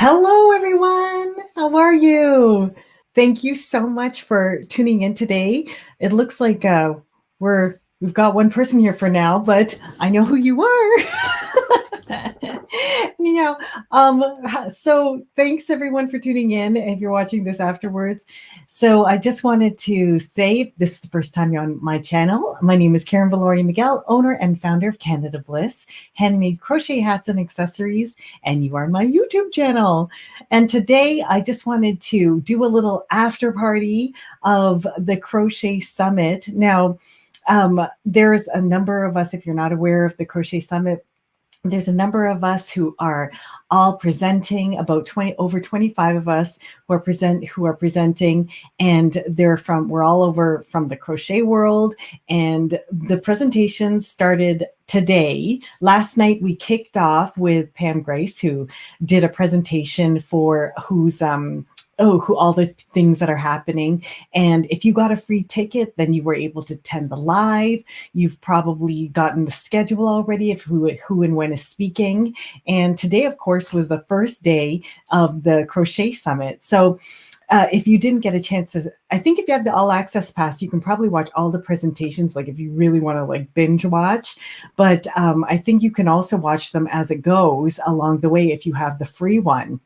Hello, everyone. How are you? Thank you so much for tuning in today. It looks like we've got one person here for now, but I know who you are. you know, so thanks everyone for tuning in. If you're watching this afterwards, so I just wanted to say, if this is the first time you're on my channel, my name is Karen Viloria-Miguel, owner and founder of Canada Bliss, handmade crochet hats and accessories, and you are my YouTube channel. And today I just wanted to do a little after party of the Crochet Summit. Now, there's a number of us, if you're not aware of the Crochet Summit, there's a number of us who are all presenting, about over 25 of us who are presenting, and we're all over from the crochet world. And the presentations started today. Last night we kicked off with Pam Grace, who did a presentation for who all the things that are happening. And if you got a free ticket, then you were able to attend the live. You've probably gotten the schedule already of who and when is speaking. And today, of course, was the first day of the Crochet Summit. So if you didn't get a chance to, I think if you have the all access pass, you can probably watch all the presentations, like if you really want to like binge watch. But I think you can also watch them as it goes along the way if you have the free one.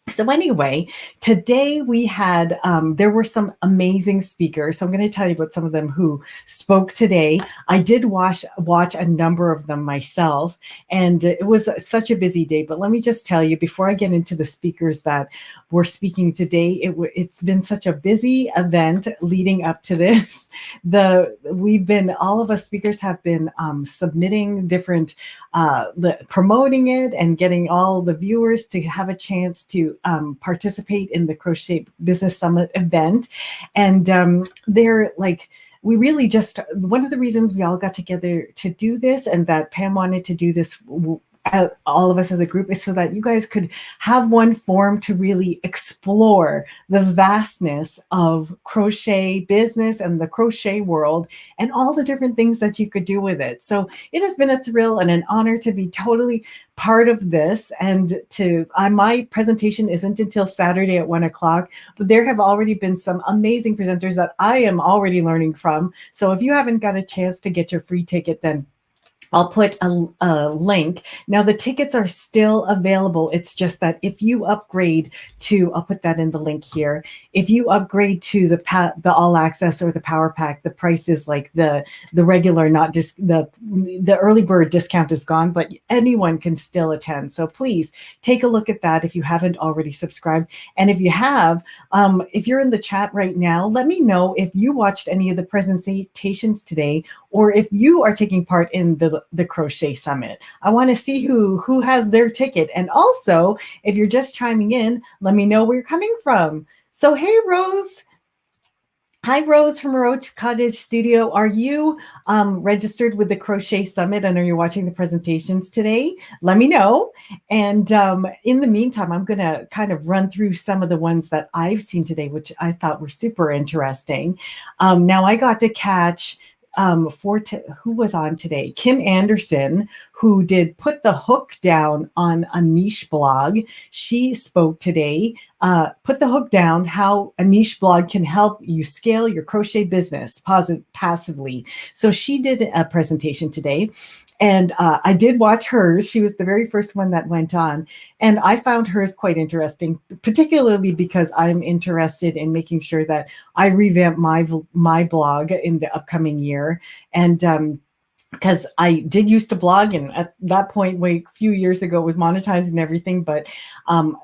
So anyway, today we had, there were some amazing speakers. So I'm going to tell you about some of them who spoke today. I did watch a number of them myself, and it was such a busy day. But let me just tell you, before I get into the speakers that were speaking today, it's been such a busy event leading up to this. All of us speakers have been submitting different, promoting it and getting all the viewers to have a chance to participate in the Crochet Business Summit event. And they're like, we really just, one of the reasons we all got together to do this, and that Pam wanted to do this, all of us as a group, is so that you guys could have one forum to really explore the vastness of crochet business and the crochet world and all the different things that you could do with it. So it has been a thrill and an honor to be totally part of this. And my presentation isn't until Saturday at 1 o'clock, but there have already been some amazing presenters that I am already learning from. So if you haven't got a chance to get your free ticket, then I'll put a link. Now, the tickets are still available. It's just that if you upgrade to, I'll put that in the link here. If you upgrade to the all access or the power pack, the price is like the regular, not just the early bird discount is gone, but anyone can still attend. So please take a look at that if you haven't already subscribed. And if you have, if you're in the chat right now, let me know if you watched any of the presentations today, or if you are taking part in the Crochet Summit. I want to see who has their ticket. And also, if you're just chiming in, let me know where you're coming from. So, hey, Rose. Hi, Rose from Roach Cottage Studio. Are you registered with the Crochet Summit, and are you watching the presentations today? Let me know. And in the meantime, I'm going to kind of run through some of the ones that I've seen today, which I thought were super interesting. Now, I got to catch who was on today? Kim Anderson, who did Put the Hook Down on a Niche blog. She spoke today. Put the Hook Down, how a niche blog can help you scale your crochet business passively. So she did a presentation today. And I did watch hers. She was the very first one that went on. And I found hers quite interesting, particularly because I'm interested in making sure that I revamp my blog in the upcoming year. And because I did used to blog, and at that point, a few years ago, was monetizing and everything, but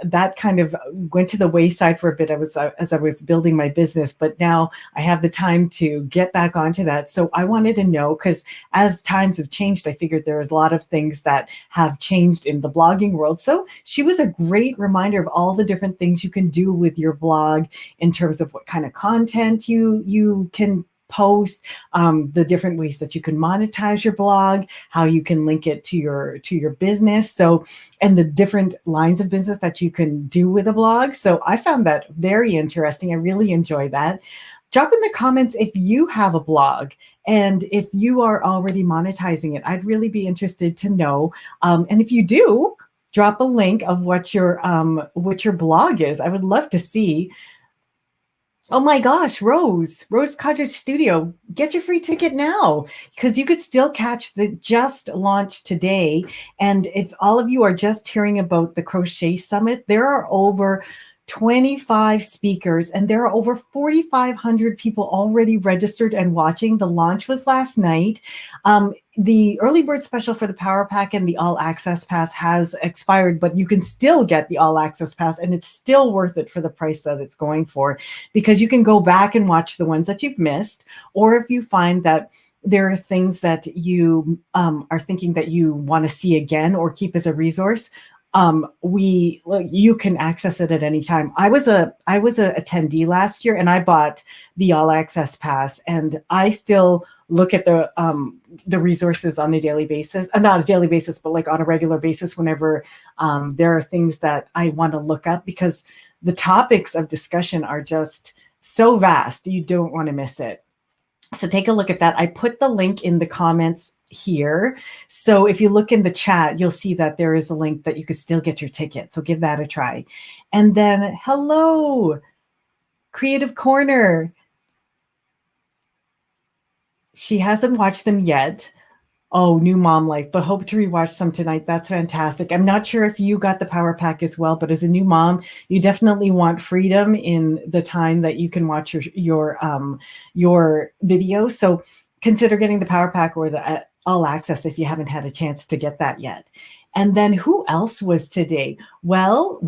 that kind of went to the wayside for a bit. As I was building my business, but now I have the time to get back onto that. So I wanted to know, because as times have changed, I figured there was a lot of things that have changed in the blogging world. So she was a great reminder of all the different things you can do with your blog in terms of what kind of content you can post, the different ways that you can monetize your blog, how you can link it to your business. So, and the different lines of business that you can do with a blog. So I found that very interesting. I really enjoy that. Drop in the comments if you have a blog and if you are already monetizing it. I'd really be interested to know. And if you do, drop a link of what your blog is. I would love to see. Oh my gosh, Rose Cottage Studio, get your free ticket now, because you could still catch the just launched today. And if all of you are just hearing about the Crochet Summit, there are over 25 speakers, and there are over 4,500 people already registered and watching. The launch was last night. The early bird special for the Power Pack and the All Access Pass has expired, but you can still get the All Access Pass, and it's still worth it for the price that it's going for, because you can go back and watch the ones that you've missed, or if you find that there are things that you are thinking that you want to see again or keep as a resource, you can access it at any time. I was a attendee last year, and I bought the All Access Pass, and I still look at the resources on a daily basis, not a daily basis, but like on a regular basis whenever there are things that I want to look up, because the topics of discussion are just so vast. You don't want to miss it. So take a look at that. I put the link in the comments here. So if you look in the chat, you'll see that there is a link that you could still get your ticket. So give that a try. And then, hello, Creative Corner. She hasn't watched them yet. Oh, new mom life, but hope to rewatch some tonight. That's fantastic. I'm not sure if you got the Power Pack as well, but as a new mom, you definitely want freedom in the time that you can watch your video. So consider getting the Power Pack or the All Access if you haven't had a chance to get that yet. And then who else was today? Well,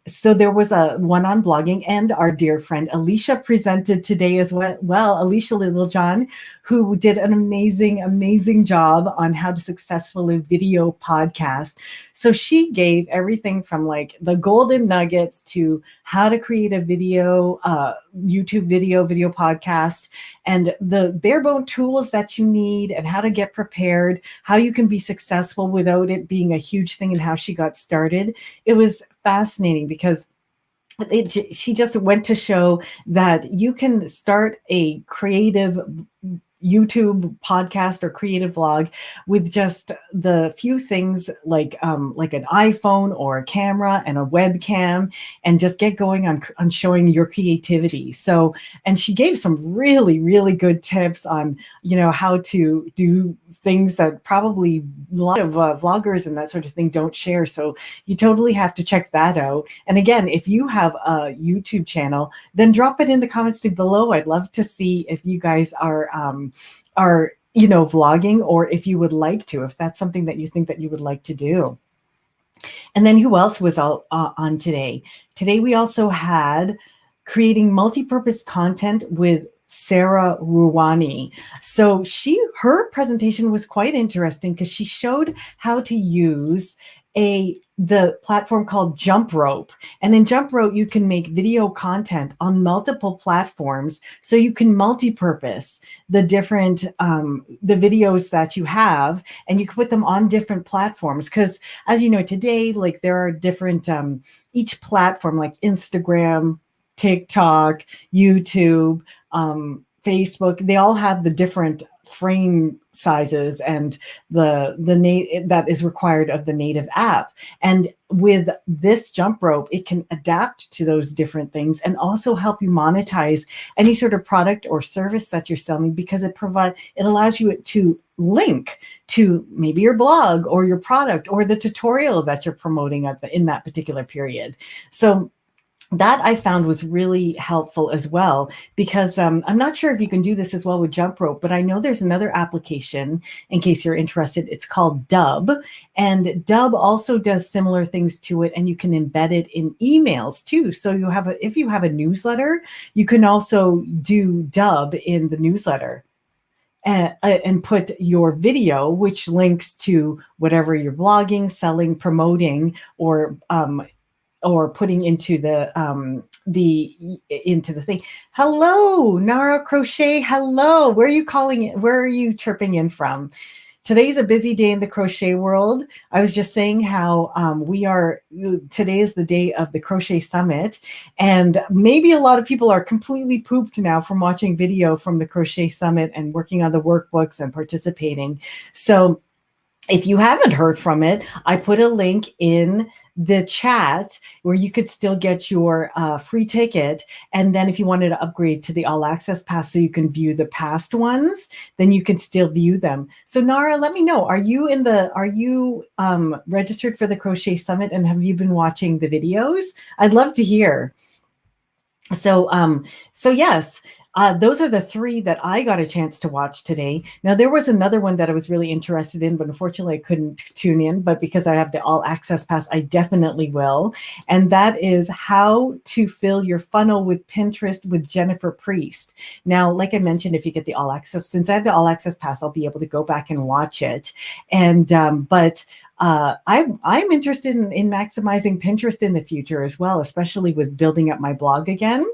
so there was a one on blogging, and our dear friend Alicia presented today as well. Alicia Littlejohn, who did an amazing job on how to successfully video podcast. So she gave everything from like the golden nuggets to how to create a video, YouTube video podcast, and the bare bone tools that you need, and how to get prepared, how you can be successful without it being a huge thing, and how she got started. It was fascinating because she just went to show that you can start a creative YouTube podcast or creative vlog with just the few things like an iPhone or a camera and a webcam, and just get going on showing your creativity. So, and she gave some really good tips on, how to do things that probably a lot of vloggers and that sort of thing don't share. So you totally have to check that out. And again, if you have a YouTube channel, then drop it in the comments below. I'd love to see if you guys are vlogging, or if you would like to, if that's something that you think that you would like to do. And then who else was on today? Today we also had creating multi-purpose content with Sarah Ruwani. So her presentation was quite interesting because she showed how to use the platform called Jump Rope. And in Jump Rope, you can make video content on multiple platforms. So you can multi-purpose the different, the videos that you have, and you can put them on different platforms. Because as you know, today, like there are different, each platform like Instagram, TikTok, YouTube, Facebook, they all have the different frame sizes and that is required of the native app. And with this Jump Rope, it can adapt to those different things and also help you monetize any sort of product or service that you're selling, because it allows you to link to maybe your blog or your product or the tutorial that you're promoting in that particular period. So that I found was really helpful as well, because I'm not sure if you can do this as well with Jump Rope, but I know there's another application in case you're interested. It's called Dub, and Dub also does similar things to it, and you can embed it in emails too. So if you have a newsletter, you can also do Dub in the newsletter. And put your video, which links to whatever you're blogging, selling, promoting, or putting into the thing. Hello, Nara Crochet. Hello. Where are you calling it? Where are you chirping in from? Today's a busy day in the crochet world. I was just saying how today is the day of the Crochet Summit, and maybe a lot of people are completely pooped now from watching video from the Crochet Summit and working on the workbooks and participating. So if you haven't heard from it, I put a link in the chat where you could still get your free ticket. And then if you wanted to upgrade to the all access pass so you can view the past ones, then you can still view them. So Nara, let me know, are you registered for the Crochet Summit, and have you been watching the videos? I'd love to hear. So yes, those are the three that I got a chance to watch today. Now, there was another one that I was really interested in, but unfortunately I couldn't tune in. But because I have the all access pass, I definitely will. And that is how to fill your funnel with Pinterest with Jennifer Priest. Now, like I mentioned, if you get the all access, since I have the all access pass, I'll be able to go back and watch it. And I'm interested in maximizing Pinterest in the future as well, especially with building up my blog again.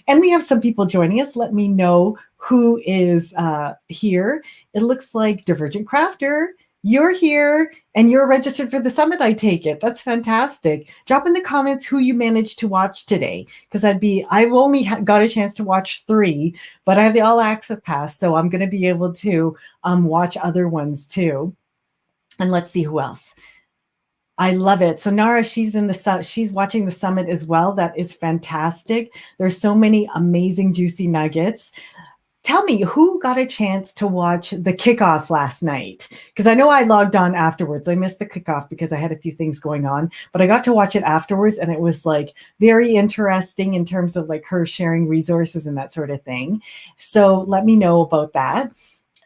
And we have some people joining us. Let me know who is here. It looks like Divergent Crafter, you're here, and you're registered for the summit, I take it. That's fantastic. Drop in the comments who you managed to watch today, because I've only got a chance to watch 3, but I have the all access pass, so I'm going to be able to watch other ones too. And let's see who else. I love it. So Nara, she's watching the summit as well. That is fantastic. There's so many amazing juicy nuggets. Tell me, who got a chance to watch the kickoff last night? Because I know I logged on afterwards. I missed the kickoff because I had a few things going on, but I got to watch it afterwards, and it was like very interesting in terms of like her sharing resources and that sort of thing. So let me know about that,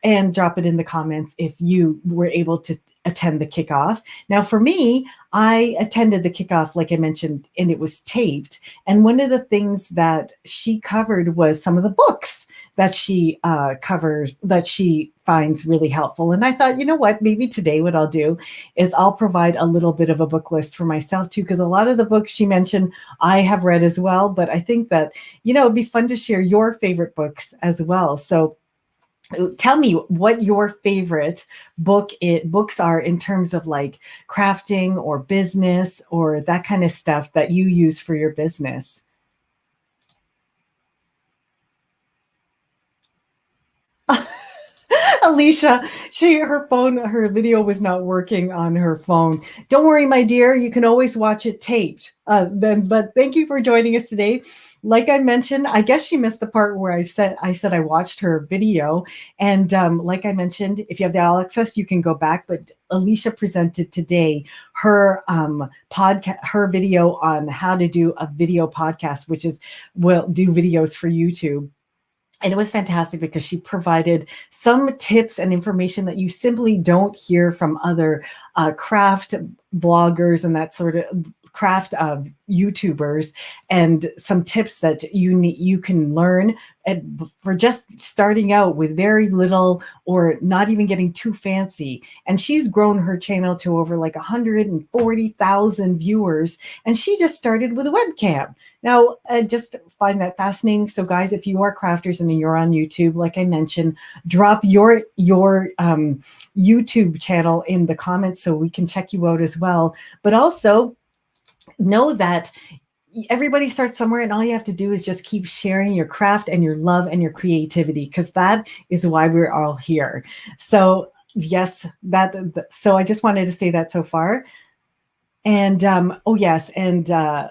and drop it in the comments if you were able to attend the kickoff. Now, for me, I attended the kickoff, like I mentioned, and it was taped. And one of the things that she covered was some of the books that she covers, that she finds really helpful. And I thought, you know what, maybe today what I'll do is I'll provide a little bit of a book list for myself too, because a lot of the books she mentioned I have read as well. But I think that, it'd be fun to share your favorite books as well. So tell me what your favorite books are in terms of like crafting or business or that kind of stuff that you use for your business. Alicia, her video was not working on her phone. Don't worry, my dear, you can always watch it taped. But thank you for joining us today. Like I mentioned, I guess she missed the part where I said I watched her video. And like I mentioned, if you have the all access, you can go back. But Alicia presented today her her video on how to do a video podcast, which is do videos for YouTube. And it was fantastic because she provided some tips and information that you simply don't hear from other craft bloggers and that sort of craft YouTubers, and some tips that you can learn for just starting out with very little or not even getting too fancy. And she's grown her channel to over like 140,000 viewers, and she just started with a webcam. Now, I just find that fascinating. So guys, if you are crafters and you're on YouTube, like I mentioned, drop your YouTube channel in the comments so we can check you out as well. But also know that everybody starts somewhere, and all you have to do is just keep sharing your craft and your love and your creativity, because that is why we're all here. So yes, so I just wanted to say that so far. And oh yes, and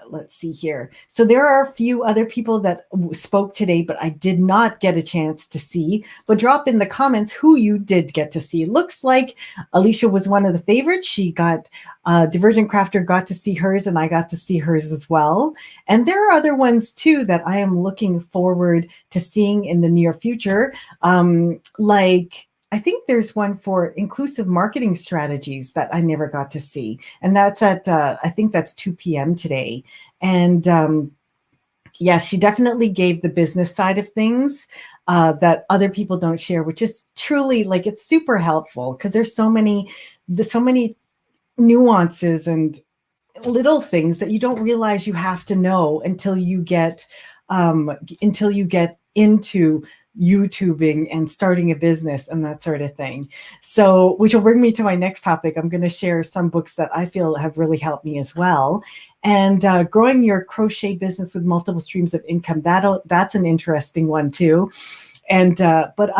let's see here. So there are a few other people that spoke today, but I did not get a chance to see. But drop in the comments who you did get to see. It looks like Alicia was one of the favorites. She got Divergent Crafter got to see hers, and I got to see hers as well. And there are other ones too that I am looking forward to seeing in the near future, like I think there's one for inclusive marketing strategies that I never got to see. And that's at, I think that's 2 p.m. today. And yeah, she definitely gave the business side of things that other people don't share, which is truly like, it's super helpful because there's so many nuances and little things that you don't realize you have to know until you get into YouTubing and starting a business and that sort of thing. So, which will bring me to my next topic. I'm going to share some books that I feel have really helped me as well. And growing your crochet business with multiple streams of income, that's an interesting one too. And but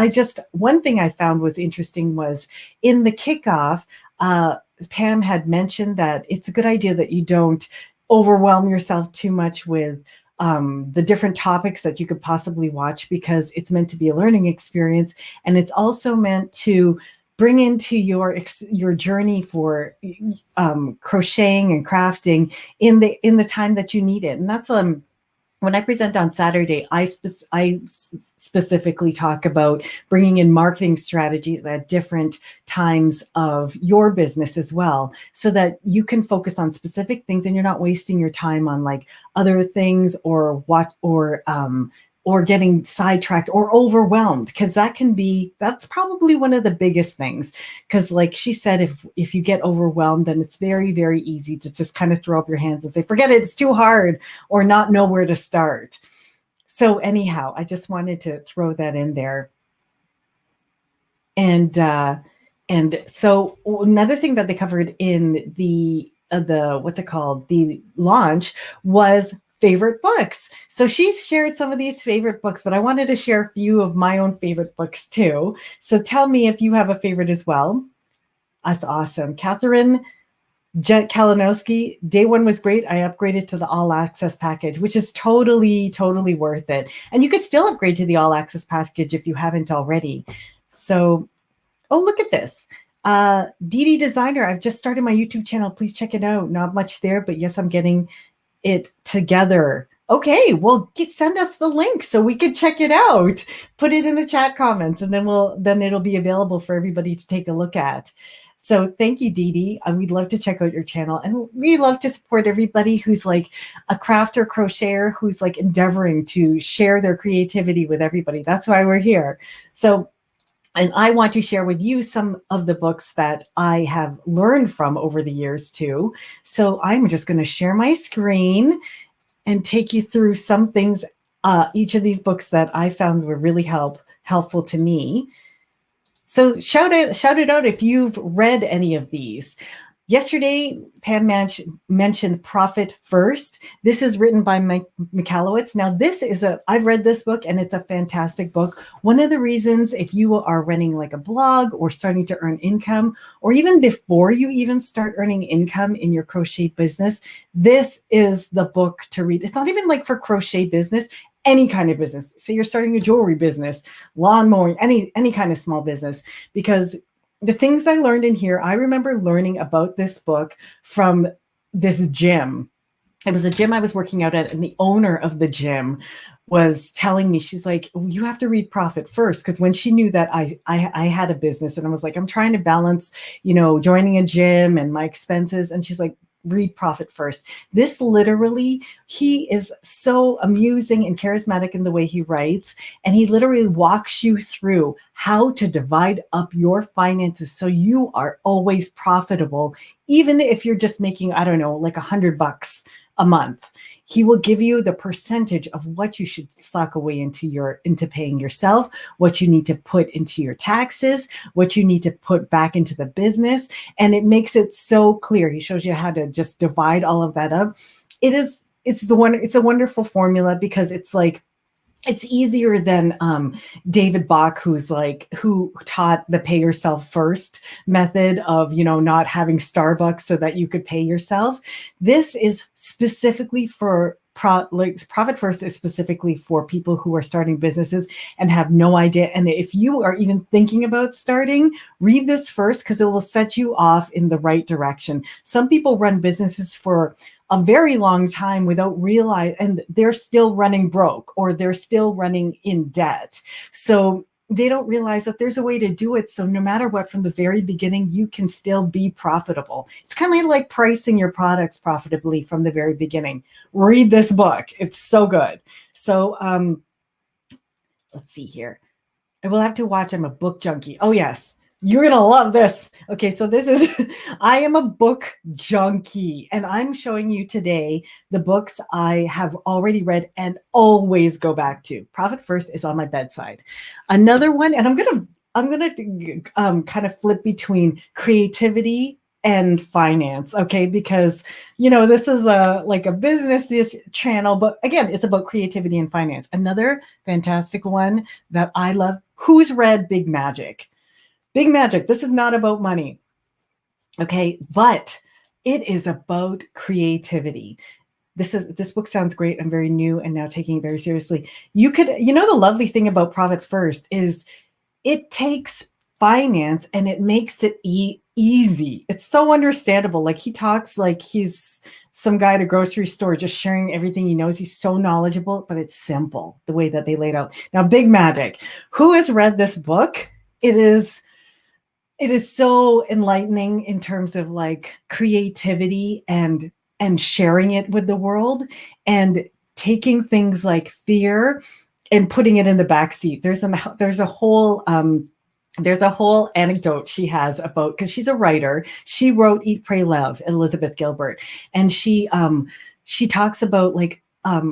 one thing I found was interesting was in the kickoff, Pam had mentioned that it's a good idea that you don't overwhelm yourself too much with the different topics that you could possibly watch, because it's meant to be a learning experience, and it's also meant to bring into your journey for crocheting and crafting in the time that you need it. And that's when I present on Saturday, I specifically talk about bringing in marketing strategies at different times of your business as well, so that you can focus on specific things and you're not wasting your time on like other things or getting sidetracked or overwhelmed, because that's probably one of the biggest things. Because like she said, if you get overwhelmed, then it's very, very easy to just kind of throw up your hands and say, forget it, it's too hard, or not know where to start. So anyhow, I just wanted to throw that in there. And so another thing that they covered in the what's it called, the launch, was favorite books. So she shared some of these favorite books, but I wanted to share a few of my own favorite books too. So tell me if you have a favorite as well. That's awesome. Catherine Kalinowski, day one was great. I upgraded to the all access package, which is totally, totally worth it. And you could still upgrade to the all access package if you haven't already. So, oh, look at this. Dee Designer, I've just started my YouTube channel. Please check it out. Not much there, but yes, I'm getting it together. Okay, well, send us the link so we can check it out. Put it in the chat comments, and then it'll be available for everybody to take a look at. So thank you, Dee. We'd love to check out your channel, and we love to support everybody who's like a crafter, crocheter, who's like endeavoring to share their creativity with everybody. That's why we're here. So, and I want to share with you some of the books that I have learned from over the years too. So I'm just going to share my screen and take you through some things, each of these books that I found were really helpful to me. So shout it out if you've read any of these. Yesterday, Pam mentioned Profit First. This is written by Mike Michalowicz. Now, I've read this book, and it's a fantastic book. One of the reasons, if you are running like a blog or starting to earn income, or even before you even start earning income in your crochet business, this is the book to read. It's not even like for crochet business, any kind of business. Say you're starting a jewelry business, lawn mowing, any kind of small business, because the things I learned in here, I remember learning about this book from this gym. It was a gym I was working out at, and the owner of the gym was telling me, she's like, oh, you have to read Profit First. Because when she knew that I had a business, and I was like, I'm trying to balance, joining a gym and my expenses. And she's like, read Profit First. This literally, he is so amusing and charismatic in the way he writes. And he literally walks you through how to divide up your finances so you are always profitable, even if you're just making, I don't know, like $100 a month. He will give you the percentage of what you should sock away into paying yourself, what you need to put into your taxes, what you need to put back into the business. And it makes it so clear. He shows you how to just divide all of that up. It's a wonderful formula, because it's like, it's easier than David Bach, who taught the pay yourself first method of, not having Starbucks so that you could pay yourself. This is specifically for Profit First is specifically for people who are starting businesses and have no idea. And if you are even thinking about starting, read this first, because it will set you off in the right direction. Some people run businesses for a very long time without realizing, and they're still running broke, or they're still running in debt. So they don't realize that there's a way to do it. So no matter what, from the very beginning, you can still be profitable. It's kind of like pricing your products profitably from the very beginning. Read this book. It's so good. So let's see here. I will have to watch. I'm a book junkie. Oh, yes. You're going to love this. Okay, so I am a book junkie, and I'm showing you today the books I have already read and always go back to. Profit First is on my bedside. Another one, and I'm going to kind of flip between creativity and finance, okay? Because, this is a business channel, but again, it's about creativity and finance. Another fantastic one that I love. Who's read Big Magic? Big Magic. This is not about money. Okay, but it is about creativity. This book sounds great. I'm very new and now taking it very seriously. The lovely thing about Profit First is it takes finance and it makes it easy. It's so understandable. Like he talks like he's some guy at a grocery store just sharing everything he knows. He's so knowledgeable, but it's simple the way that they laid out. Now, Big Magic. Who has read this book? It is so enlightening in terms of like creativity and sharing it with the world and taking things like fear and putting it in the backseat. There's a whole anecdote she has about, because she's a writer. She wrote Eat, Pray, Love, Elizabeth Gilbert, and she talks about like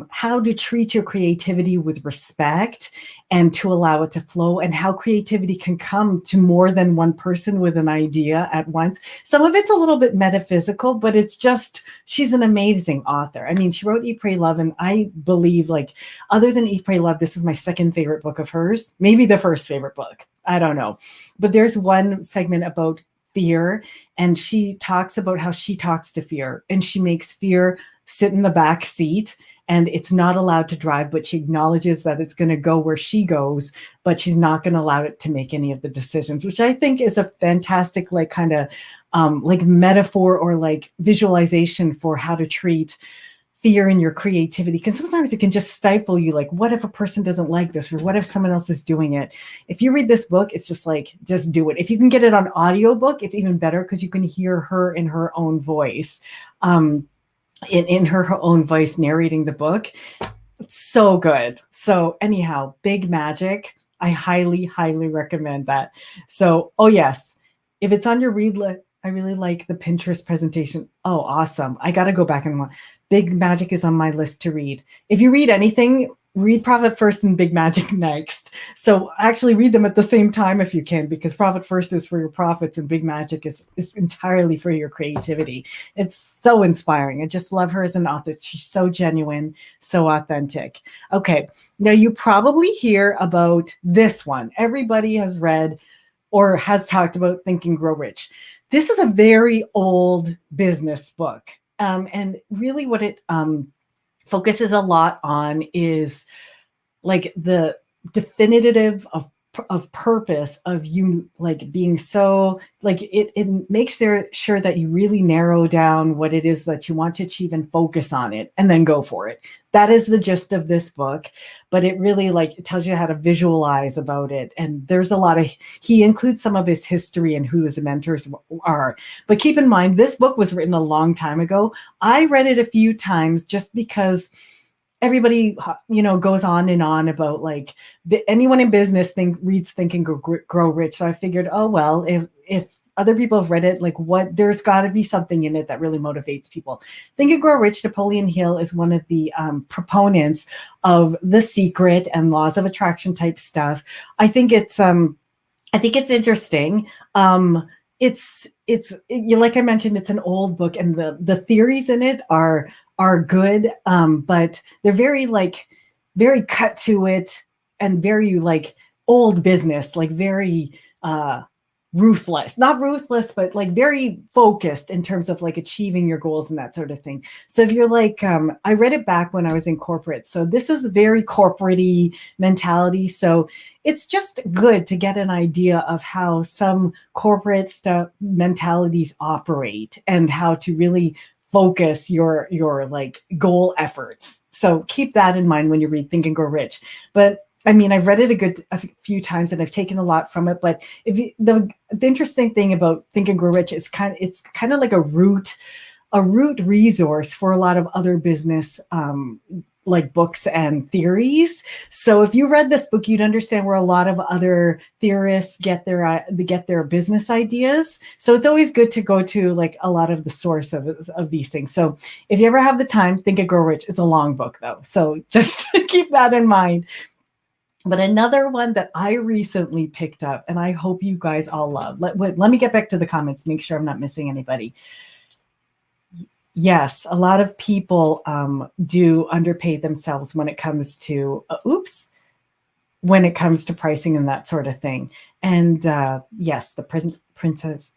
how to treat your creativity with respect and to allow it to flow, and how creativity can come to more than one person with an idea at once. Some of it's a little bit metaphysical, but it's just, she's an amazing author. I mean, she wrote Eat, Pray, Love, and I believe, like, other than Eat, Pray, Love, this is my second favorite book of hers, maybe the first favorite book. I don't know. But there's one segment about fear, and she talks about how she talks to fear, and she makes fear sit in the back seat, and it's not allowed to drive, but she acknowledges that it's going to go where she goes, but she's not going to allow it to make any of the decisions, which I think is a fantastic, like, kind of like metaphor or like visualization for how to treat fear in your creativity. Because sometimes it can just stifle you. Like, what if a person doesn't like this? Or what if someone else is doing it? If you read this book, it's just like, just do it. If you can get it on audiobook, it's even better because you can hear her in her own voice. In her own voice narrating the book. It's so good. So anyhow, Big Magic. I highly, highly recommend that. So, oh yes, if it's on your read list, I really like the Pinterest presentation. Oh, awesome. I got to go back and watch. Big Magic is on my list to read. If you read anything, read Profit First and Big Magic next. So actually read them at the same time if you can, because Profit First is for your profits and Big Magic is entirely for your creativity. It's so inspiring. I just love her as an author. She's so genuine, so authentic. Okay, now you probably hear about this one. Everybody has read or has talked about Think and Grow Rich. This is a very old business book. And really what it focuses a lot on is like the definitive of purpose of you, like being so like it makes sure that you really narrow down what it is that you want to achieve and focus on it and then go for it. That is the gist of this book, but it really like it tells you how to visualize about it. And there's a lot of, he includes some of his history and who his mentors are. But keep in mind, this book was written a long time ago. I read it a few times just because everybody, goes on and on about like anyone in business reads Think and Grow Rich. So I figured, oh, well, if other people have read it, like there's got to be something in it that really motivates people. Think and Grow Rich. Napoleon Hill is one of the proponents of The Secret and laws of attraction type stuff. I think it's interesting. It's like I mentioned, it's an old book, and the theories in it are good, but they're very cut to it and very like old business, like very ruthless, not ruthless, but like very focused in terms of like achieving your goals and that sort of thing. So if you're like, I read it back when I was in corporate. So this is very corporate-y mentality. So it's just good to get an idea of how some corporate stuff mentalities operate and how to really focus your like goal efforts. So keep that in mind when you read Think and Grow Rich. But I mean, I've read it a few times and I've taken a lot from it. But the interesting thing about Think and Grow Rich is it's kind of like a root resource for a lot of other business like books and theories. So if you read this book, you'd understand where a lot of other theorists get their business ideas. So it's always good to go to like a lot of the source of these things. So if you ever have the time, Think and Grow Rich. It's a long book though, so just keep that in mind. But another one that I recently picked up, and I hope you guys all love. Let me get back to the comments, make sure I'm not missing anybody. Yes, a lot of people do underpay themselves when it comes to, when it comes to pricing and that sort of thing. And yes, the princess,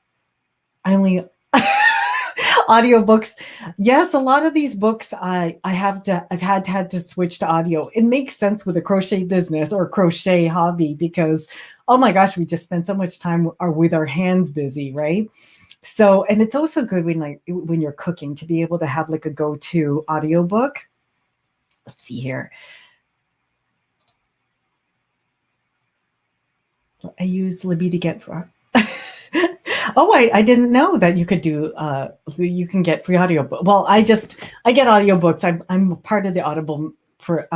I only Audiobooks. Yes, a lot of these books I've had to switch to audio. It makes sense with a crochet business or crochet hobby because oh my gosh, we just spend so much time with our hands busy, right? So, and it's also good when you're cooking to be able to have like a go-to audiobook. Let's see here. I use Libby to get for. Oh, I didn't know that you could do you can get free audiobook. Well, I get audiobooks. I'm part of the Audible for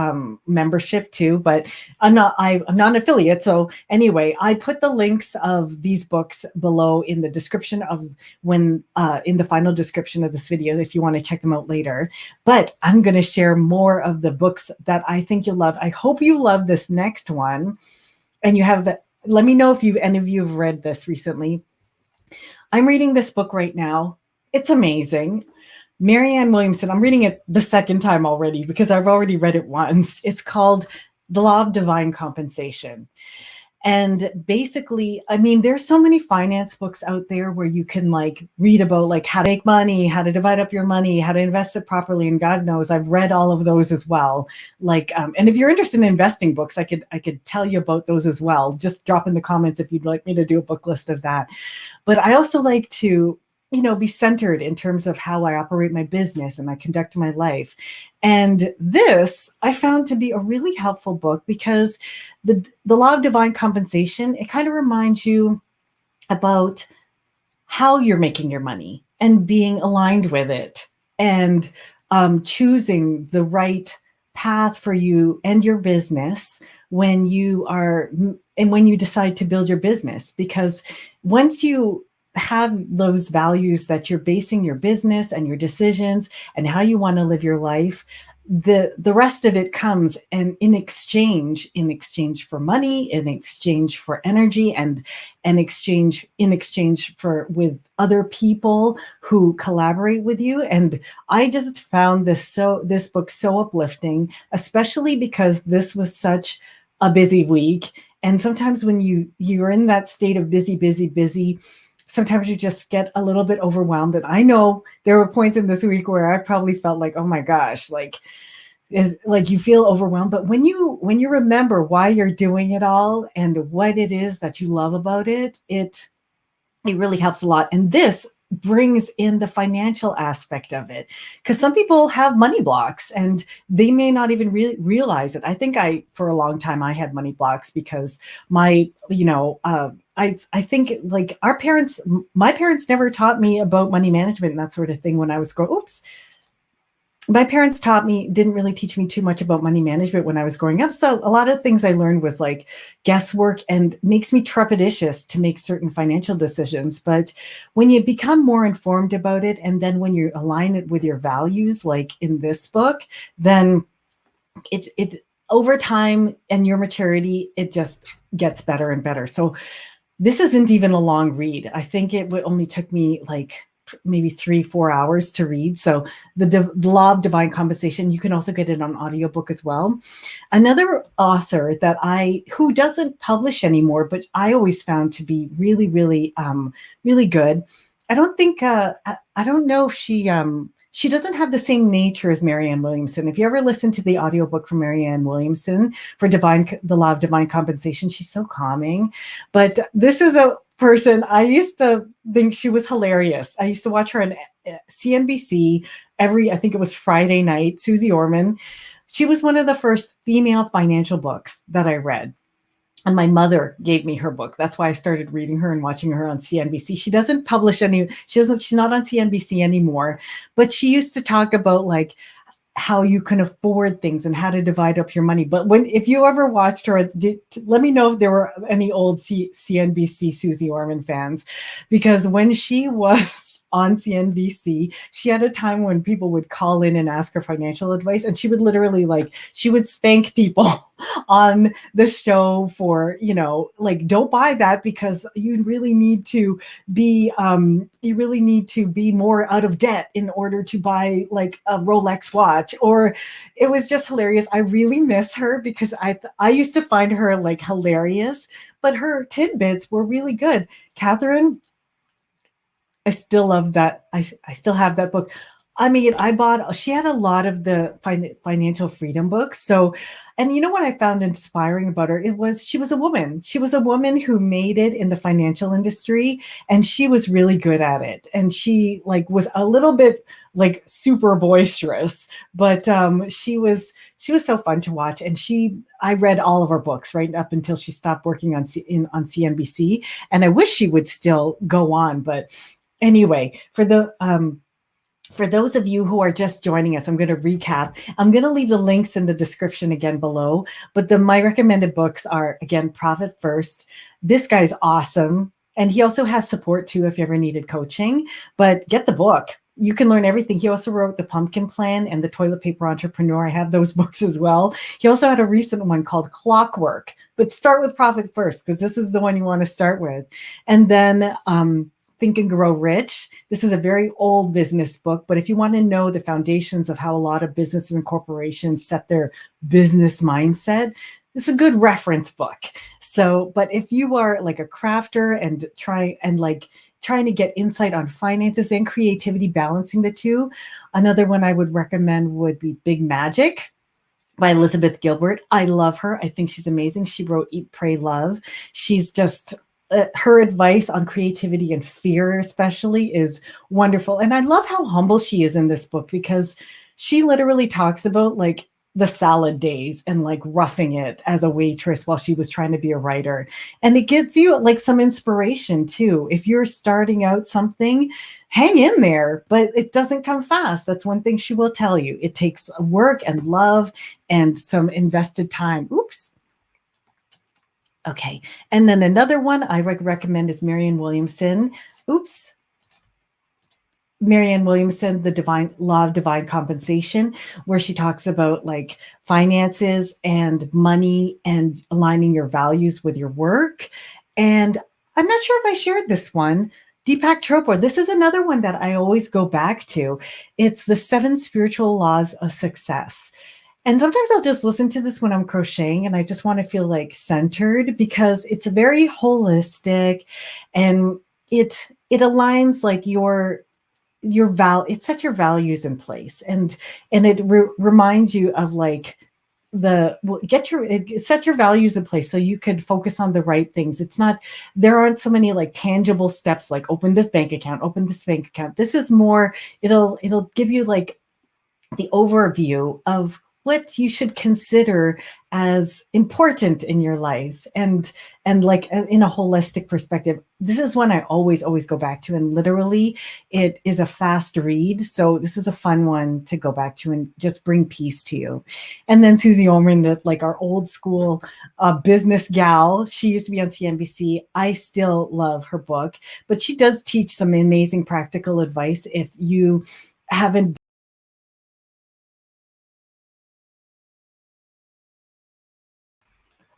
membership too, but I'm not an affiliate. So anyway, I put the links of these books below in the description of in the final description of this video if you want to check them out later. But I'm going to share more of the books that I think you'll love. I hope you love this next one. And let me know if any of you have read this recently. I'm reading this book right now. It's amazing. Marion Williamson, I'm reading it the second time already because I've already read it once. It's called The Law of Divine Compensation. And basically, I mean, there's so many finance books out there where you can like read about like how to make money, how to divide up your money, how to invest it properly. And God knows I've read all of those as well. Like, and if you're interested in investing books, I could tell you about those as well. Just drop in the comments if you'd like me to do a book list of that. But I also like to, be centered in terms of how I operate my business and I conduct my life. And this I found to be a really helpful book because the Law of Divine Compensation, it kind of reminds you about how you're making your money and being aligned with it and choosing the right path for you and your business when you decide to build your business. Because once you have those values that you're basing your business and your decisions and how you want to live your life, the rest of it comes and in exchange for money, in exchange for energy, and in exchange for with other people who collaborate with you. And I just found this book so uplifting, especially because this was such a busy week. And sometimes when you're in that state of busy, sometimes you just get a little bit overwhelmed. And I know there were points in this week where I probably felt like, oh my gosh, like you feel overwhelmed. But when you remember why you're doing it all and what it is that you love about it, it really helps a lot. And this brings in the financial aspect of it, because some people have money blocks and they may not even realize it. I think for a long time I had money blocks because my, I think like my parents never taught me about money management and that sort of thing when I was my parents didn't really teach me too much about money management when I was growing up. So a lot of things I learned was like guesswork and makes me trepidatious to make certain financial decisions. But when you become more informed about it, and then when you align it with your values, like in this book, then it over time and your maturity, it just gets better and better. So this isn't even a long read. I think it only took me like maybe 3-4 hours to read. So the Law of Divine Compensation, you can also get it on audiobook as well. Another author who doesn't publish anymore, but I always found to be really, really, really good. I don't think, I don't know if she doesn't have the same nature as Marion Williamson. If you ever listen to the audiobook from Marion Williamson for the Law of Divine Compensation, she's so calming. But this is a person, I used to think she was hilarious. I used to watch her on CNBC I think it was Friday night, Susie Orman. She was one of the first female financial books that I read. And my mother gave me her book. That's why I started reading her and watching her on CNBC. She doesn't publish she's not on CNBC anymore, but she used to talk about like how you can afford things and how to divide up your money. But if you ever watched her, let me know if there were any old CNBC Susie Orman fans, because when she was on CNBC, she had a time when people would call in and ask her financial advice, and she would literally she would spank people on the show for, like, don't buy that because you really need to be more out of debt in order to buy like a Rolex watch. Or it was just hilarious. I really miss her because I used to find her like hilarious, but her tidbits were really good. Catherine, I still love that. I still have that book. I mean, she had a lot of the financial freedom books. So, and you know what I found inspiring about her? She was a woman. She was a woman who made it in the financial industry, and she was really good at it. And she like was a little bit like super boisterous, but she was so fun to watch. And I read all of her books right up until she stopped working on CNBC. And I wish she would still go on, but anyway, for those of you who are just joining us, I'm going to recap. I'm going to leave the links in the description again below. But my recommended books are, again, Profit First. This guy's awesome. And he also has support too if you ever needed coaching. But get the book. You can learn everything. He also wrote The Pumpkin Plan and The Toilet Paper Entrepreneur. I have those books as well. He also had a recent one called Clockwork. But start with Profit First, because this is the one you want to start with. And then Think and Grow Rich. This is a very old business book, but if you want to know the foundations of how a lot of businesses and corporations set their business mindset, it's a good reference book. So, but if you are like a crafter and trying to get insight on finances and creativity, balancing the two, another one I would recommend would be Big Magic by Elizabeth Gilbert. I love her. I think she's amazing. She wrote Eat, Pray, Love. She's just her advice on creativity and fear especially is wonderful. And I love how humble she is in this book, because she literally talks about like the salad days and like roughing it as a waitress while she was trying to be a writer. And it gives you like some inspiration too. If you're starting out something, hang in there, but it doesn't come fast. That's one thing she will tell you. It takes work and love and some invested time. Oops. Okay. And then another one I recommend is Marion Williamson. Marion Williamson, The Law of Divine Compensation, where she talks about like finances and money and aligning your values with your work. And I'm not sure if I shared this one. Deepak Chopra. This is another one that I always go back to. It's The 7 Spiritual Laws of Success. And sometimes I'll just listen to this when I'm crocheting and I just want to feel like centered, because it's very holistic and it aligns like it sets your values in place, and it reminds you of like it sets your values in place so you could focus on the right things. There aren't so many like tangible steps like open this bank account. This is more, it'll give you like the overview of what you should consider as important in your life, and like in a holistic perspective. This is one I always go back to, and literally it is a fast read. So this is a fun one to go back to and just bring peace to you. And then Susie Orman, like our old school business gal. She used to be on CNBC. I still love her book, but she does teach some amazing practical advice if you haven't.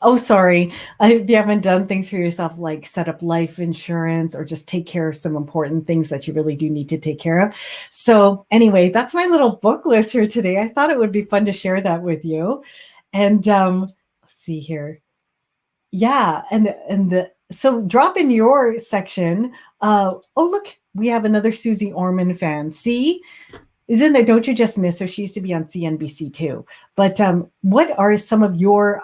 Oh, sorry. If you haven't done things for yourself, like set up life insurance or just take care of some important things that you really do need to take care of. So anyway, that's my little book list here today. I thought it would be fun to share that with you. And let's see here. Yeah. So drop in your section. Oh, look, we have another Susie Orman fan. See? Isn't it? Don't You Just Miss Her? She used to be on CNBC too. But what are some of your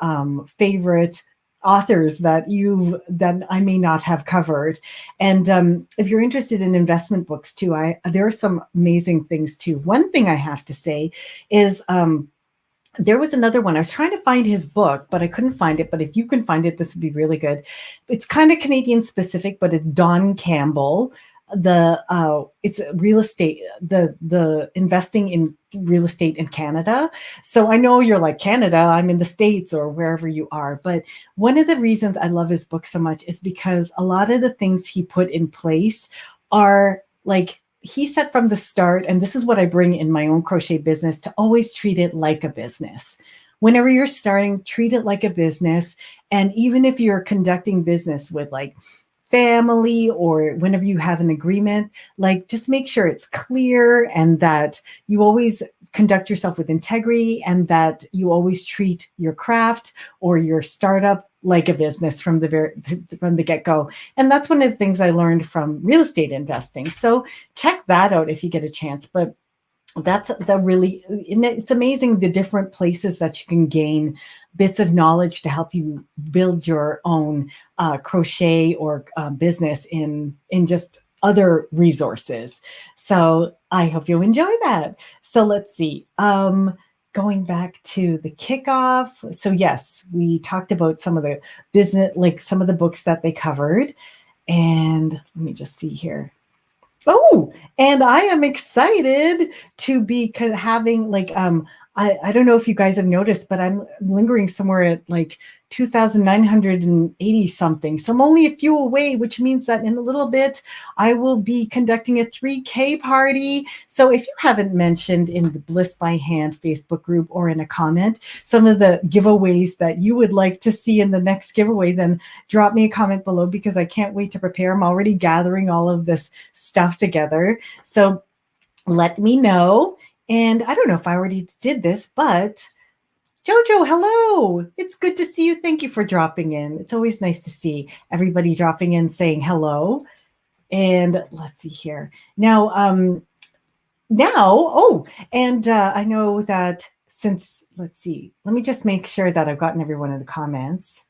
favorite authors that I may not have covered? And if you're interested in investment books too, there are some amazing things too. One thing I have to say is there was another one. I was trying to find his book, but I couldn't find it. But if you can find it, this would be really good. It's kind of Canadian specific, but it's Don Campbell. It's real estate, the investing in real estate in Canada. So I know you're like, Canada, I'm in the States or wherever you are. But one of the reasons I love his book so much is because a lot of the things he put in place are like, he said from the start, and this is what I bring in my own crochet business, to always treat it like a business. Whenever you're starting, treat it like a business. And even if you're conducting business with like family or whenever you have an agreement, like just make sure it's clear and that you always conduct yourself with integrity and that you always treat your craft or your startup like a business from the get-go. And that's one of the things I learned from real estate investing. So check that out if you get a chance. But it's amazing the different places that you can gain bits of knowledge to help you build your own crochet or business in just other resources. So I hope you enjoy that. So let's see. Going back to the kickoff. So yes, we talked about some of the business, like some of the books that they covered. And let me just see here. Oh, and I am excited to be having like, I don't know if you guys have noticed, but I'm lingering somewhere at like 2,980 something. So I'm only a few away, which means that in a little bit, I will be conducting a 3K party. So if you haven't mentioned in the Bliss by Hand Facebook group or in a comment, some of the giveaways that you would like to see in the next giveaway, then drop me a comment below because I can't wait to prepare. I'm already gathering all of this stuff together. So let me know. And I don't know if I already did this, but Jojo, hello. It's good to see you. Thank you for dropping in. It's always nice to see everybody dropping in saying hello. And let's see here. Now, I know that since, let's see, let me just make sure that I've gotten everyone in the comments.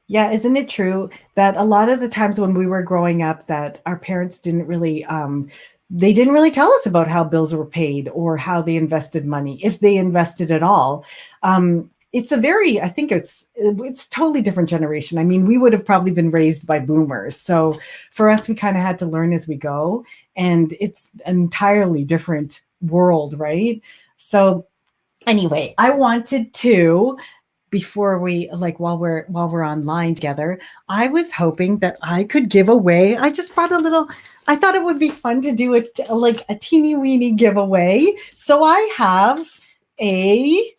Yeah, isn't it true that a lot of the times when we were growing up that our parents didn't really they didn't really tell us about how bills were paid or how they invested money, if they invested at all. It's I think it's totally different generation. I mean, we would have probably been raised by boomers. So for us, we kind of had to learn as we go, and it's an entirely different world, right? So anyway, I wanted to, before we while we're online together, I was hoping that I could give away. I just brought I thought it would be fun to do a teeny weeny giveaway. So I have a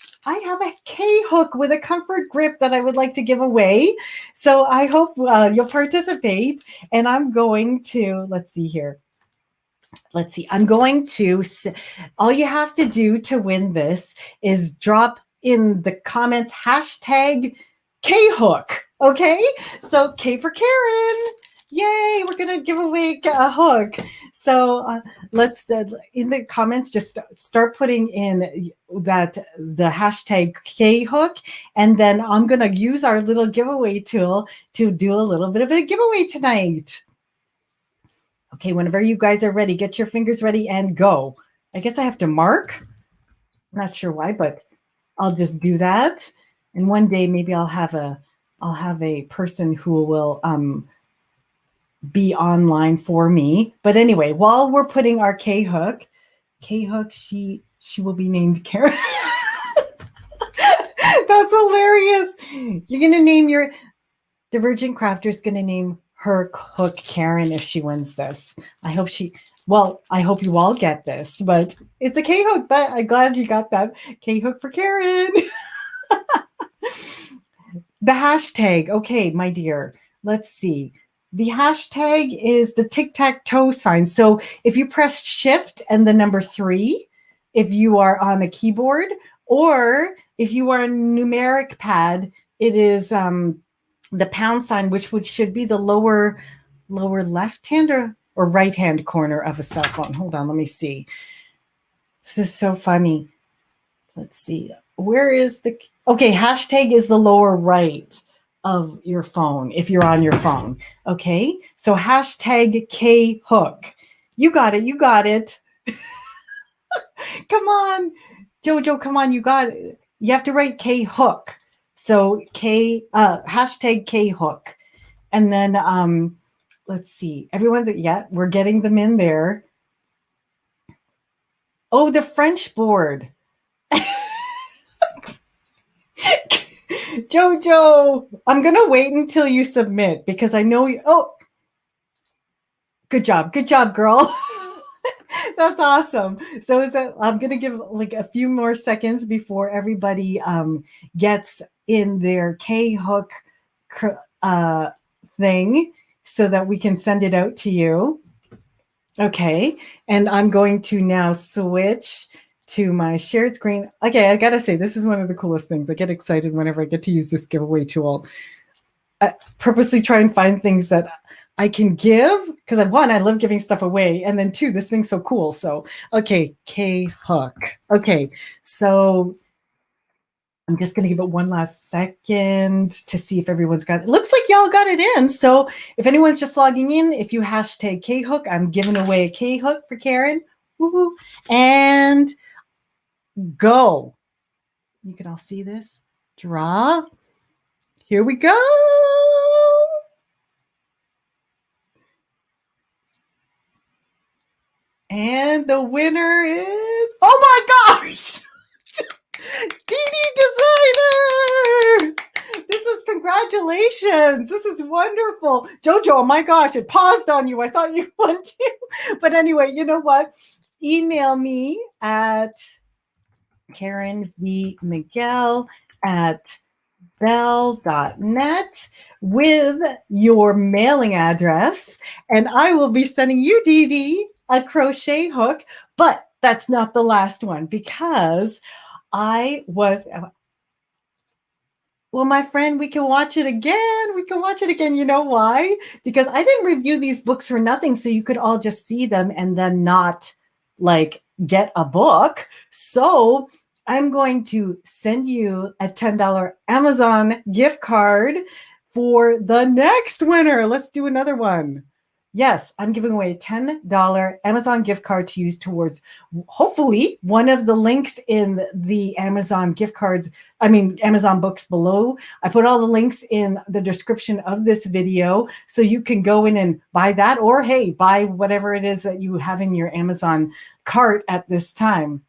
K-hook with a comfort grip that I would like to give away. So I hope you'll participate. And I'm going to, let's see here. Let's see. I'm going to, all you have to do to win this is drop in the comments hashtag K-hook. Okay. So K for Karen. Yay. We're going to give away a hook. So let's, in the comments, just start putting in the hashtag K-hook. And then I'm going to use our little giveaway tool to do a little bit of a giveaway tonight. Okay, whenever you guys are ready, get your fingers ready and go. I guess I have to mark. I'm not sure why, but I'll just do that. And one day maybe I'll have a person who will be online for me. But anyway, while we're putting our K-hook, she will be named Karen. That's hilarious. You're gonna name the Virgin Crafter's gonna name her hook Karen if she wins this. I hope you all get this, but it's a K-hook, but I'm glad you got that. K-hook for Karen. The hashtag. Okay, my dear, let's see. The hashtag is the tic-tac-toe sign. So if you press shift and the number 3, if you are on a keyboard, or if you are a numeric pad, it is the pound sign, which should be the lower left hand or right hand corner of a cell phone. Hold on, let me see. This is so funny. Let's see. Where is okay, hashtag is the lower right of your phone if you're on your phone. Okay, so hashtag K-hook. You got it. Come on, Jojo, come on, you got it. You have to write K-hook. So hashtag K-hook. And then let's see. We're getting them in there. Oh, the French board. Jojo, I'm going to wait until you submit because I know you. Oh, good job, girl. That's awesome. So I'm going to give like a few more seconds before everybody gets in their K-hook thing so that we can send it out to you. Okay. And I'm going to now switch to my shared screen. Okay. I got to say, this is one of the coolest things. I get excited whenever I get to use this giveaway tool. I purposely try and find things that I can give because I love giving stuff away. And then two, this thing's so cool. So, okay, K-hook. Okay, so I'm just going to give it one last second to see if everyone's got it. It looks like y'all got it in. So if anyone's just logging in, if you hashtag K-hook, I'm giving away a K-hook for Karen. Woo-hoo. And go. You can all see this. Draw. Here we go. And the winner is, oh my gosh, Dee Designer. This is congratulations. This is wonderful. Jojo, oh my gosh, it paused on you. I thought you won too. But anyway, you know what? Email me at Karen V Miguel at bell.net with your mailing address, and I will be sending you, Dee Dee, a crochet hook. But that's not the last one, because well, my friend, we can watch it again. We can watch it again. You know why? Because I didn't review these books for nothing, so you could all just see them and then not like get a book. So I'm going to send you a $10 Amazon gift card for the next winner. Let's do another one. Yes, I'm giving away a $10 Amazon gift card to use towards, hopefully, one of the links in the Amazon gift cards, Amazon books below. I put all the links in the description of this video, so you can go in and buy that, or hey, buy whatever it is that you have in your Amazon cart at this time.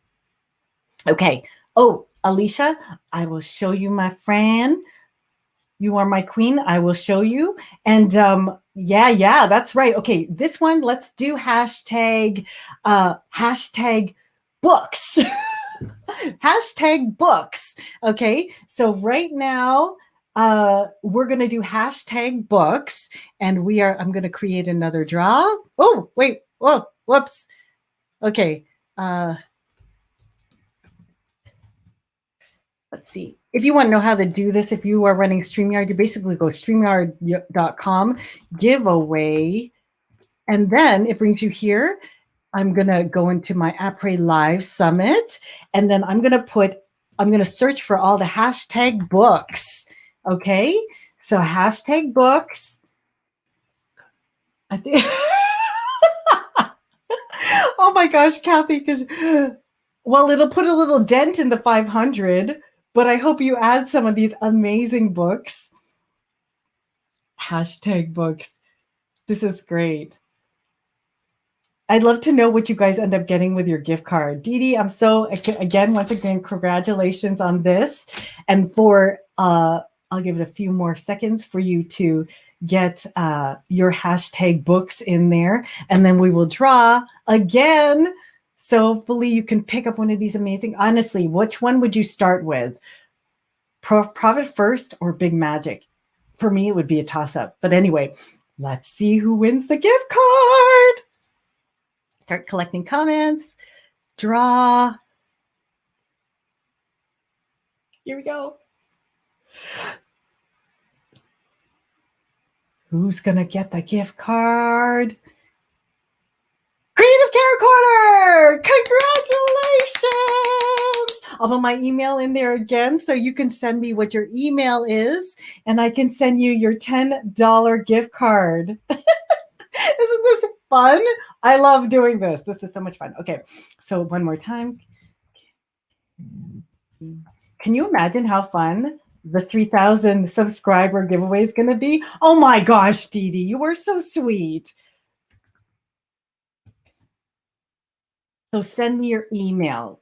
Okay. Oh, Alicia, I will show you, my friend. You are my queen. I will show you. And yeah, that's right. Okay, this one, let's do hashtag books. Hashtag books. Okay, so right now we're going to do hashtag books, and I'm going to create another draw. Oh, wait. Oh, whoops. Okay. Let's see. If you want to know how to do this, if you are running StreamYard, you basically go StreamYard.com, giveaway, and then it brings you here. I'm going to go into my Après Live Summit, and then I'm going to search for all the hashtag books. Okay? So hashtag books. I think. Oh my gosh, Kathy. Well, it'll put a little dent in the 500. But I hope you add some of these amazing books. Hashtag books. This is great. I'd love to know what you guys end up getting with your gift card. Dee Dee, once again, congratulations on this. And I'll give it a few more seconds for you to get your hashtag books in there. And then we will draw again. So hopefully you can pick up one of these amazing. Honestly, which one would you start with? Profit First or Big Magic? For me, it would be a toss-up. But anyway, let's see who wins the gift card. Start collecting comments. Draw. Here we go. Who's going to get the gift card? Creative Care Corner! Congratulations! I'll put my email in there again, so you can send me what your email is, and I can send you your $10 gift card. Isn't this fun? I love doing this. This is so much fun. Okay, so one more time. Can you imagine how fun the 3,000 subscriber giveaway is going to be? Oh my gosh, Dee Dee, you are so sweet. So send me your email.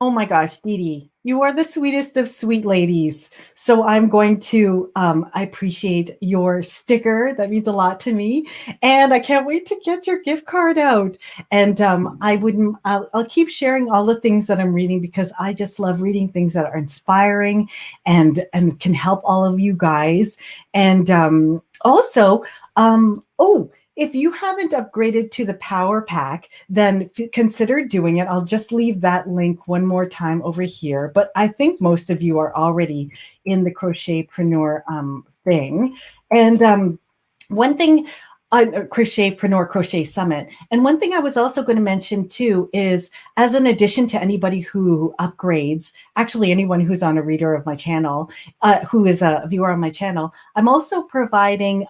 Oh my gosh, Dee Dee, you are the sweetest of sweet ladies. So I'm going to, I appreciate your sticker. That means a lot to me. And I can't wait to get your gift card out. And I'll keep sharing all the things that I'm reading because I just love reading things that are inspiring and can help all of you guys. And also, if you haven't upgraded to the Power Pack, then consider doing it. I'll just leave that link one more time over here. But I think most of you are already in the Crochetpreneur thing. And one thing, Crochetpreneur Crochet Summit. And one thing I was also going to mention too is, as an addition to anybody who upgrades, actually anyone who's on a reader of my channel, who is a viewer on my channel, I'm also providing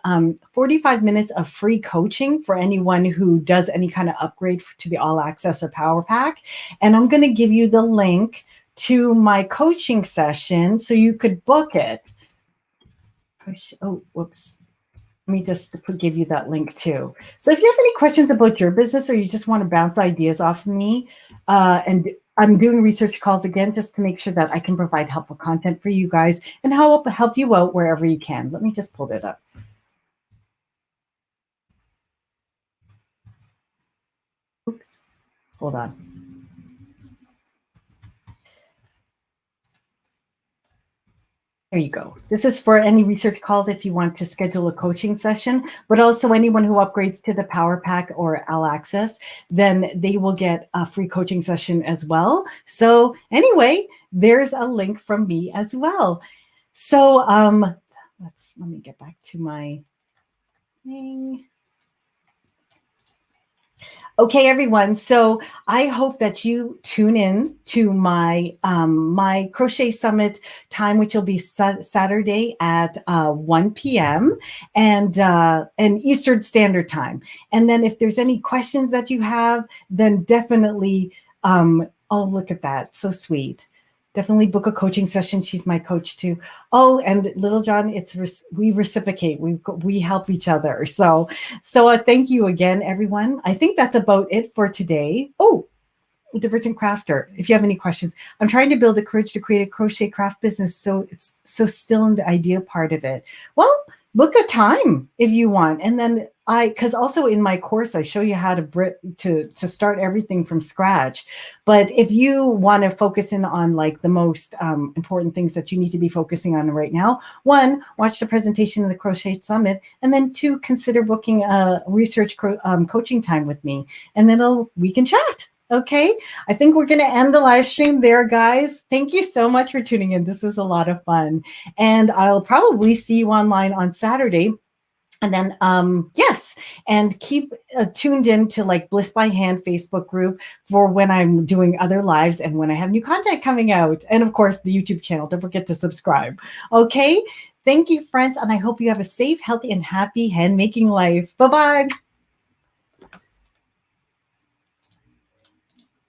45 minutes of free coaching for anyone who does any kind of upgrade to the All Access or Power Pack. And I'm going to give you the link to my coaching session so you could book it. Oh, whoops. Let me just give you that link too. So if you have any questions about your business or you just want to bounce ideas off of me, and I'm doing research calls again just to make sure that I can provide helpful content for you guys and help you out wherever you can. Let me just pull that up. Oops, hold on. There you go. This is for any research calls if you want to schedule a coaching session, but also anyone who upgrades to the Power Pack or All Access, then they will get a free coaching session as well. So anyway, there's a link from me as well. So let me get back to my thing. Okay, everyone. So I hope that you tune in to my my Crochet Summit time, which will be Saturday at 1 p.m. and Eastern Standard Time. And then if there's any questions that you have, then definitely, oh, look at that. So sweet. Definitely book a coaching session. She's my coach too. Oh, and Little John, we reciprocate. We help each other. So thank you again, everyone. I think that's about it for today. Oh, Divergent Crafter, if you have any questions, I'm trying to build the courage to create a crochet craft business. So it's so still in the idea part of it. Well, book a time if you want. And then because also in my course, I show you how to start everything from scratch. But if you want to focus in on like the most important things that you need to be focusing on right now, 1, watch the presentation of the Crochet Summit, and then 2, consider booking a research coaching time with me, and then we can chat. Okay, I think we're going to end the live stream there, guys. Thank you so much for tuning in. This was a lot of fun. And I'll probably see you online on Saturday. And then, yes, and keep tuned in to like Bliss by Hand Facebook group for when I'm doing other lives and when I have new content coming out. And of course, the YouTube channel. Don't forget to subscribe. Okay, thank you, friends. And I hope you have a safe, healthy, and happy handmaking life. Bye-bye.